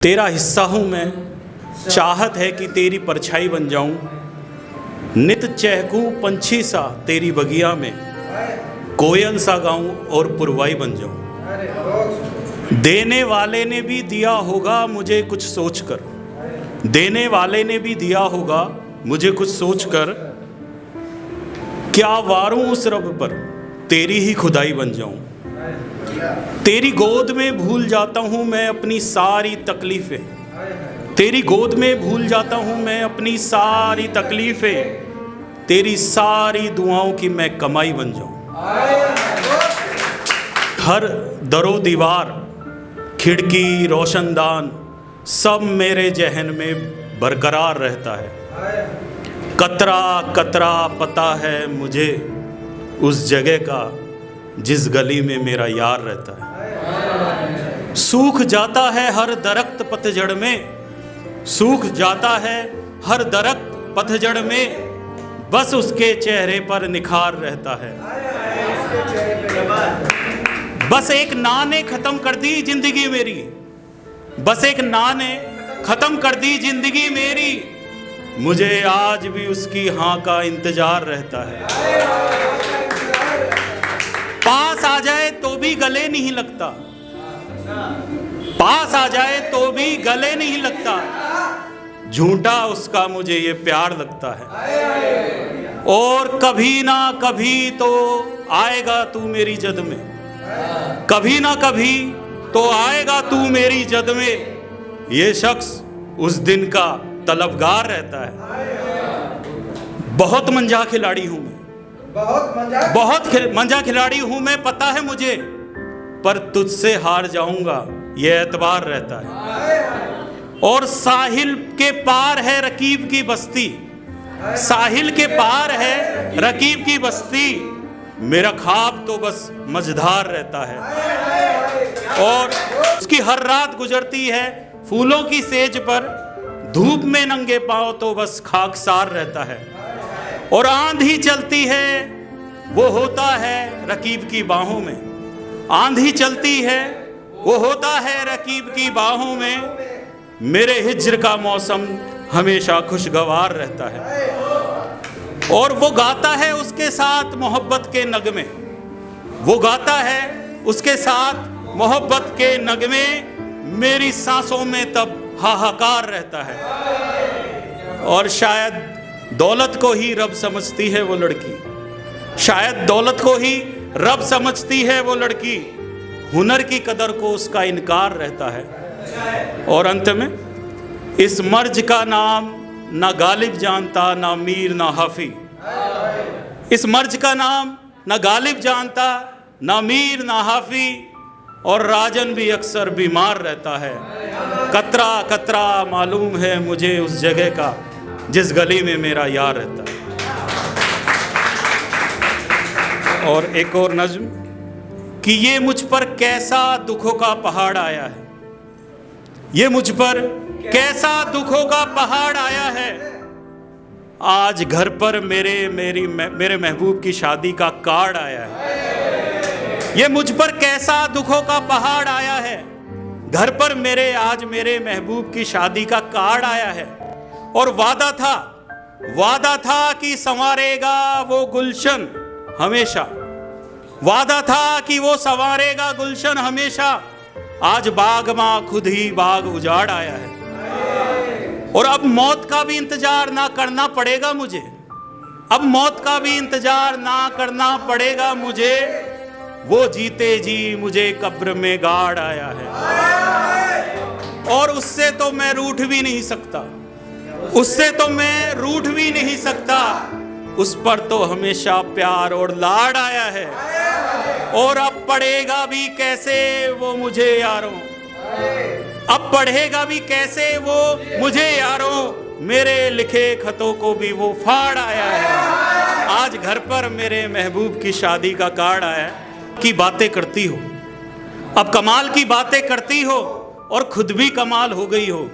तेरा हिस्सा हूँ मैं, चाहत है कि तेरी परछाई बन जाऊं। नित चहकूं पंछी सा तेरी बगिया में, कोयल सा गाऊं और पुरवाई बन जाऊं। देने वाले ने भी दिया होगा मुझे कुछ सोचकर, देने वाले ने भी दिया होगा मुझे कुछ सोचकर। क्या वारूं उस रब पर, तेरी ही खुदाई बन जाऊं। तेरी गोद में भूल जाता हूँ मैं अपनी सारी तकलीफ़ें, तेरी गोद में भूल जाता हूँ मैं अपनी सारी तकलीफ़ें। तेरी सारी दुआओं की मैं कमाई बन जाऊँ। हर दरो दीवार, खिड़की, रोशनदान सब मेरे जहन में बरकरार रहता है। कतरा कतरा पता है मुझे उस जगह का जिस गली में मेरा यार रहता है। सूख जाता है हर दरख्त पतझड़ में, सूख जाता है हर दरख्त पतझड़ में, बस उसके चेहरे पर निखार रहता है। बस एक ना ने ख़त्म कर दी जिंदगी मेरी, बस एक ना ने ख़त्म कर दी जिंदगी मेरी। मुझे आज भी उसकी हाँ का इंतजार रहता है। पास आ जाए तो भी गले नहीं लगता, पास आ जाए तो भी गले नहीं लगता। झूठा उसका मुझे ये प्यार लगता है। और कभी ना कभी तो आएगा तू मेरी जद में, कभी ना कभी तो आएगा तू मेरी जद में। ये शख्स उस दिन का तलबगार रहता है। बहुत मंझा खिलाड़ी हूं मैं, बहुत मंझा खिलाड़ी हूं मैं, पता है मुझे, पर तुझसे हार जाऊंगा ये एतबार रहता है। और साहिल के पार है रकीब की बस्ती, साहिल के पार है रकीब की बस्ती। मेरा ख्वाब तो बस मझधार रहता है। और उसकी हर रात गुजरती है फूलों की सेज पर, धूप में नंगे पांव तो बस खाकसार रहता है। और आंधी चलती है वो होता है रकीब की बाहों में, आंधी चलती है वो होता है रकीब की बाहों में। मेरे हिज्र का मौसम हमेशा खुशगवार रहता है। और वो गाता है उसके साथ मोहब्बत के नगमे, वो गाता है उसके साथ मोहब्बत के नगमे। मेरी सांसों में तब हाहाकार रहता है। और शायद दौलत को ही रब समझती है वो लड़की, शायद दौलत को ही रब समझती है वो लड़की। हुनर की कदर को उसका इनकार रहता है। और अंत में इस मर्ज का नाम ना गालिब जानता, ना मीर ना हाफी। इस मर्ज का नाम ना गालिब जानता, ना मीर ना हाफी। और राजन भी अक्सर बीमार रहता है। कतरा कतरा मालूम है मुझे उस जगह का जिस गली में मेरा यार रहता है। और एक और नज्म कि ये मुझ पर कैसा दुखों का पहाड़ आया है, ये मुझ पर कैसा दुखों का पहाड़ आया है। आज घर पर मेरे महबूब की शादी का कार्ड आया है। ये मुझ पर कैसा दुखों का पहाड़ आया है, घर पर आज मेरे महबूब की शादी का कार्ड आया है। और वादा था कि संवारेगा वो गुलशन हमेशा, वादा था कि वो संवारेगा गुलशन हमेशा। आज बाग मां खुद ही बाग उजाड़ आया है। और अब मौत का भी इंतजार ना करना पड़ेगा मुझे, अब मौत का भी इंतजार ना करना पड़ेगा मुझे। वो जीते जी मुझे कब्र में गाड़ आया है। और उससे तो मैं रूठ भी नहीं सकता, उससे तो मैं रूठ भी नहीं सकता। उस पर तो हमेशा प्यार और लाड आया है। और अब पढ़ेगा भी कैसे वो मुझे यारों, अब पढ़ेगा भी कैसे वो मुझे यारों। मेरे लिखे खतों को भी वो फाड़ आया है। आज घर पर मेरे महबूब की शादी का कार्ड आया है। की बातें करती हो, अब कमाल की बातें करती हो, और खुद भी कमाल हो गई हो।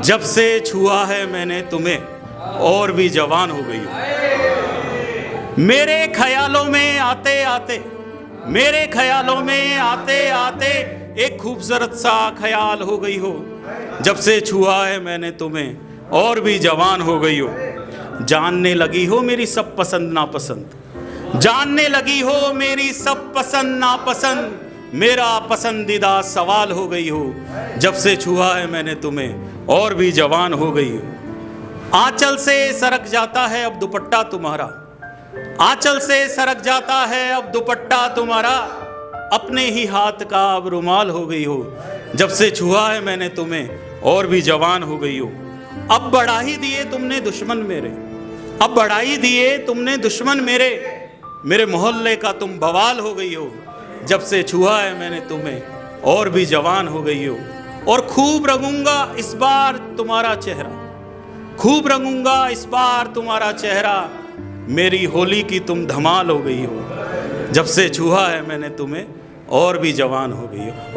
जब से छुआ है मैंने तुम्हें और भी जवान हो गई हो। मेरे ख्यालों में आते आते, मेरे ख्यालों में आते आते एक खूबसूरत सा ख्याल हो गई हो। जब से छुआ है मैंने तुम्हें और भी जवान हो गई हो। जानने लगी हो मेरी सब पसंद नापसंद, जानने लगी हो मेरी सब पसंद नापसंद, मेरा पसंदीदा सवाल हो गई हो। जब से छुआ है मैंने तुम्हें और भी जवान हो गई हो। आंचल से सरक जाता है अब दुपट्टा तुम्हारा, आंचल से सरक जाता है अब दुपट्टा तुम्हारा, अपने ही हाथ का अब रुमाल हो गई हो। जब से छुआ है मैंने तुम्हें और भी जवान हो गई हो। अब बढ़ा ही दिए तुमने दुश्मन मेरे, अब बढ़ा ही दिए तुमने दुश्मन मेरे, मेरे मोहल्ले का तुम बवाल हो गई हो। जब से छुआ है मैंने तुम्हें और भी जवान हो गई हो। और खूब रंगूंगा इस बार तुम्हारा चेहरा, खूब रंगूंगा इस बार तुम्हारा चेहरा, मेरी होली की तुम धमाल हो गई हो। जब से छुआ है मैंने तुम्हें और भी जवान हो गई हो।